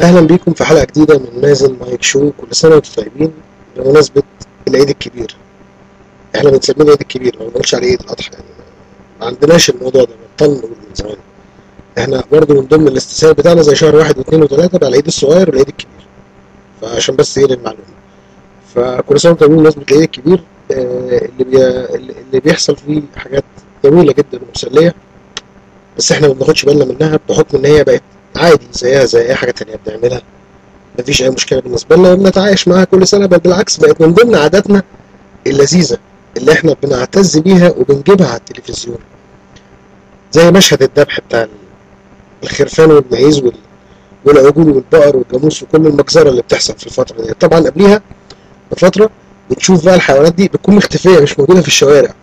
اهلا بيكم في حلقه جديده من مازن مايك شو. كل سنه وانتم طيبين بمناسبه العيد الكبير. احنا بنسميه العيد الكبير، ما بنقولش عليه عيد الاضحى يعني. ما عندناش الموضوع ده، بطلنا نقول من زمان. احنا برضو من ضمن الاستثناء بتاعنا زي شهر 1 و2 و3 بقى العيد الصغير والعيد الكبير. فعشان بس ايه للمعلومه، فكل سنه وانتم طيبين بمناسبه العيد الكبير. اللي بيحصل فيه حاجات جميله جدا ومسليه، بس احنا ما بناخدش بالنا منها بحكم ان هي بقت عادي زيها زي اي حاجه تانيه بنعملها. مفيش اي مشكله بالنسبه لنا وبنتعايش معاها كل سنه، بل بالعكس بقت من ضمن عاداتنا اللذيذه اللي احنا بنعتز بيها وبنجيبها على التلفزيون، زي مشهد الذبح بتاع الخرفان والمعيز والعجول والبقر والجاموس وكل المجزره اللي بتحصل في الفتره دي. طبعا قبليها بفتره بتشوف بقى الحيوانات دي بتكون مختفيه مش موجوده في الشوارع،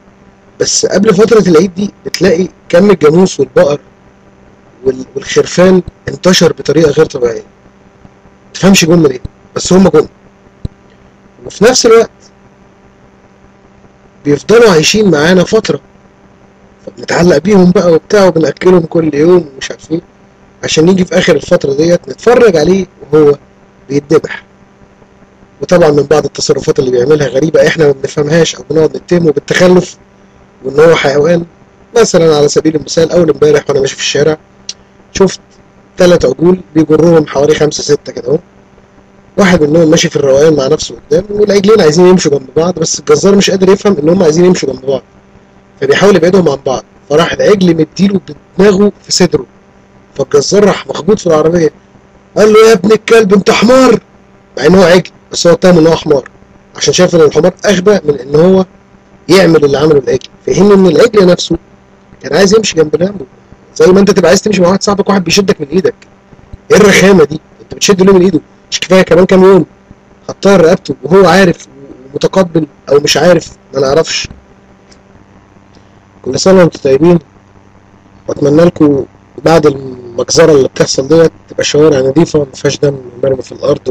بس قبل فتره العيد دي بتلاقي كم الجاموس والبقر والخرفان انتشر بطريقه غير طبيعيه. متفهمش جم ليه، بس هم جم. وفي نفس الوقت بيفضلوا عايشين معانا فترة، فبنتعلق بيهم بقى وبتاع وبنأكلهم كل يوم ومش عارف ايه، عشان نيجي في آخر الفترة ديت نتفرج عليه وهو بيتذبح. وطبعا من بعض التصرفات اللي بيعملها غريبة احنا ما بنفهمهاش او بنقعد نتهمه بالتخلف وان هو حيوان. مثلا على سبيل المثال اول امبارح وانا ماشي في الشارع شفت 3 عجول بيجرهم حوالي 5 6 كده اهو. واحد منهم ماشي في الروقان مع نفسه قدام، والعجلين عايزين يمشوا جنب بعض، بس الجزار مش قادر يفهم ان هم عايزين يمشوا جنب بعض، فبيحاول يبعدهم عن بعض. فراح العجل مديله بدماغه في صدره، فالجزار راح مخبوط في العربيه. قال له يا ابن الكلب انت حمار، مع ان هو عجل بس هو اتهم ان هو حمار عشان شايف ان الحمار اغبى من ان هو يعمل اللي عمله العجل، في حين ان العجل نفسه كان عايز يمشي جنب جنبه. زي ما انت تبقى عايز تمشي مع واحد صاحبك واحد بيشدك من ايدك، ايه الرخامه دي؟ انت بتشد له من ايده؟ مش كفايه كمان كام يوم حطها رقبته وهو عارف ومتقبل، او مش عارف ما نعرفش. كل سنه وانتم طيبين، واتمنى لكم بعد المجزره اللي بتحصل ديت تبقى شوارع نظيفه ما فيهاش دم مرمي في الارض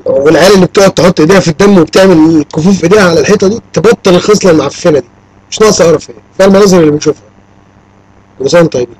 والعيال اللي بتقعد تحط ايديها في الدم وبتعمل كفوف ايديها على الحيطه دي تبطل الخصله المعفنه دي، مش ناقصه قرف. هي فالمناظر اللي بنشوفها. كل سنه وانتم طيبين.